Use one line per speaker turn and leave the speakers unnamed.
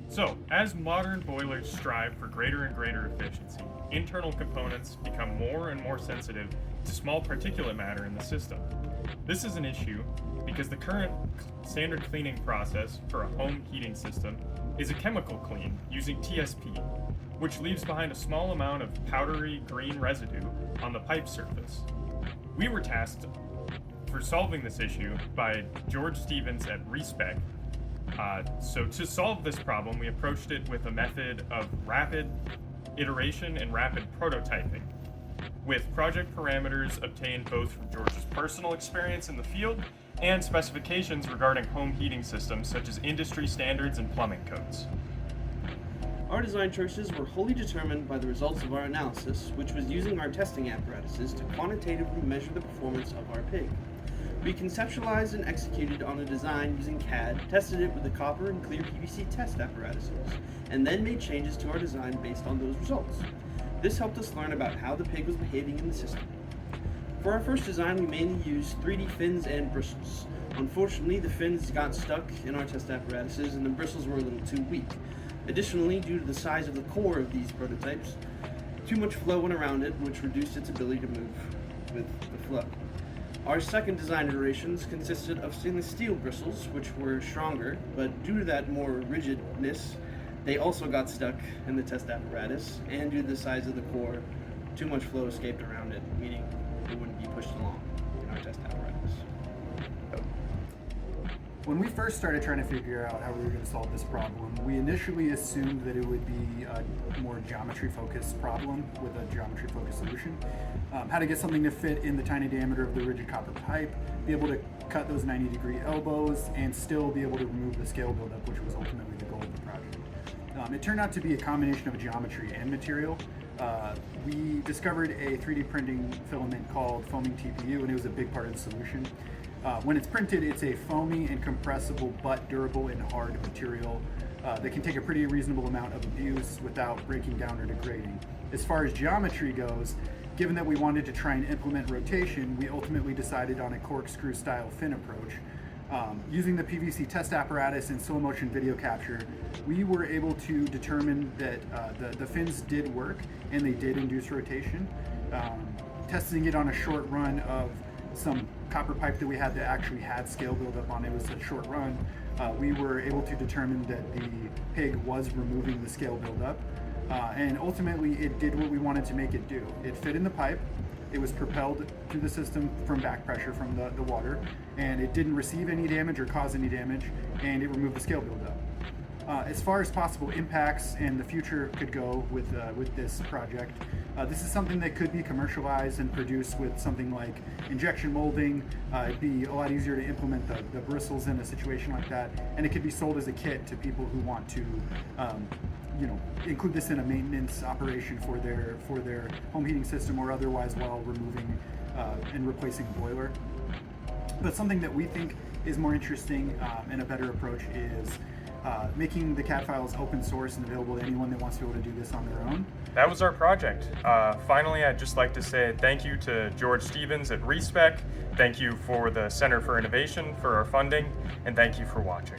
So, as modern boilers strive for greater and greater efficiency, internal components become more and more sensitive to small particulate matter in the system. This is an issue because the current standard cleaning process for a home heating system is a chemical clean using TSP, which leaves behind a small amount of powdery green residue on the pipe surface. We were tasked for solving this issue by George Stevens at Respec. So to solve this problem, we approached it with a method of rapid iteration and rapid prototyping, with project parameters obtained both from George's personal experience in the field and specifications regarding home heating systems such as industry standards and plumbing codes.
Our design choices were wholly determined by the results of our analysis, which was using our testing apparatuses to quantitatively measure the performance of our pig. We conceptualized and executed on a design using CAD, tested it with the copper and clear PVC test apparatuses, and then made changes to our design based on those results. This helped us learn about how the pig was behaving in the system. For our first design, we mainly used 3D fins and bristles. Unfortunately, the fins got stuck in our test apparatuses and the bristles were a little too weak. Additionally, due to the size of the core of these prototypes, too much flow went around it, which reduced its ability to move with the flow. Our second design iterations consisted of stainless steel bristles, which were stronger, but due to that more rigidness, they also got stuck in the test apparatus, and due to the size of the core, too much flow escaped around it, meaning it wouldn't be pushed along in our test apparatus.
When we first started trying to figure out how we were going to solve this problem, we initially assumed that it would be a more geometry-focused problem with a geometry-focused solution. How to get something to fit in the tiny diameter of the rigid copper pipe, be able to cut those 90-degree elbows, and still be able to remove the scale buildup, which was ultimately the goal of the project. It turned out to be a combination of geometry and material. We discovered a 3D printing filament called foaming TPU, and it was a big part of the solution. When it's printed, it's a foamy and compressible but durable and hard material that can take a pretty reasonable amount of abuse without breaking down or degrading. As far as geometry goes, given that we wanted to try and implement rotation, we ultimately decided on a corkscrew style fin approach. Using the PVC test apparatus and slow motion video capture, we were able to determine that the fins did work and they did induce rotation. Testing it on a short run of some copper pipe that we had that actually had scale buildup on it was a short run. We were able to determine that the pig was removing the scale buildup, and ultimately it did what we wanted to make it do. It fit in the pipe, it was propelled through the system from back pressure from the water, and it didn't receive any damage or cause any damage, and it removed the scale buildup. As far as possible impacts and the future could go with this project, this is something that could be commercialized and produced with something like injection molding. It'd be a lot easier to implement the bristles in a situation like that, and it could be sold as a kit to people who want to include this in a maintenance operation for their home heating system or otherwise while removing and replacing a boiler. But something that we think is more interesting and a better approach is making the CAD files open source and available to anyone that wants to be able to do this on their own.
That was our project. Finally, I'd just like to say thank you to George Stevens at Respec, thank you for the Center for Innovation for our funding, and thank you for watching.